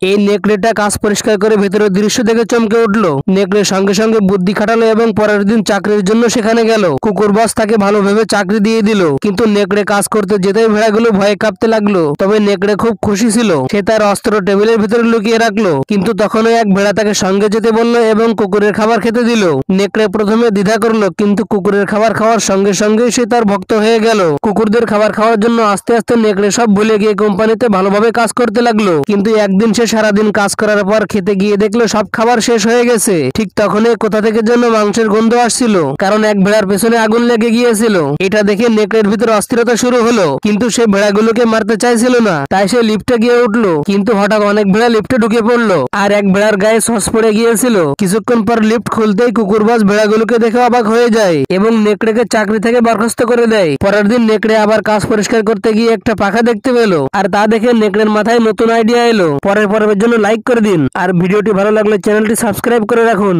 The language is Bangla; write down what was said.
এই নেকড়েটা কাজ পরিষ্কার করে ভেতরের দৃশ্য দেখে চমকে উঠলো। নেকড়ে সঙ্গে সঙ্গে বুদ্ধি খাটালো এবং পরের দিন চাকরির জন্য সেখানে গেল। কুকুর বস তাকে ভালো ভেবে চাকরি দিয়ে দিল, কিন্তু নেকড়ে কাজ করতে যেতেই ভেড়াগুলো ভয়ে কাঁপতে লাগলো। তবে নেকড়ে খুব খুশি ছিল। সে তার অস্ত্র টেবিলের ভিতরে লুকিয়ে রাখলো, কিন্তু তখনই এক ভেড়া তাকে সঙ্গে যেতে বলল এবং কুকুরের খাবার খেতে দিল। নেকড়ে প্রথমে দ্বিধা করলো, কিন্তু কুকুরের খাবার খাওয়ার সঙ্গে সঙ্গে সে তার ভক্ত হয়ে গেল। কুকুরদের খাবার খাওয়ার জন্য আস্তে আস্তে নেকড়ে সব ভুলে গিয়ে কোম্পানিতে ভালোভাবে কাজ করতে লাগলো। কিন্তু একদিন সে সারাদিন কাজ করার পর খেতে গিয়ে দেখলো সব খাবার শেষ হয়ে গেছে। ঠিক তখনই কোথা থেকে যেন মাংসের গন্ধ আসছিল, কারণ এক ভেড়ার পেছনে আগুন লেগে গিয়েছিল। এটা দেখে নেকড়ের ভিতর অস্থিরতা শুরু হলো, কিন্তু সে ভেড়াগুলোকে মারতে চাইছিল না, তাই সে লিফটে গিয়ে উঠলো। কিন্তু হঠাৎ অনেক ভেড়া লিফটে ঢুকে পড়লো, আর এক ভেড়ার গায়ে সস পড়ে গিয়েছিল। কিছুক্ষণ পর লিফট খুলতেই কুকুর বস ভেড়াগুলোকে দেখে অবাক হয়ে যায় এবং নেকড়েকে চাকরি থেকে বরখাস্ত করে দেয়। পরের দিন নেকড়ে আবার কাজ পরিষ্কার করতে গিয়ে একটা পাখা দেখতে পেল, আর তা দেখে নেকড়ের মাথায় নতুন আইডিয়া এলো। পরের পর্বের জন্য লাইক করে দিন, আর ভিডিওটি ভালো লাগলে চ্যানেলটি সাবস্ক্রাইব করে রাখুন।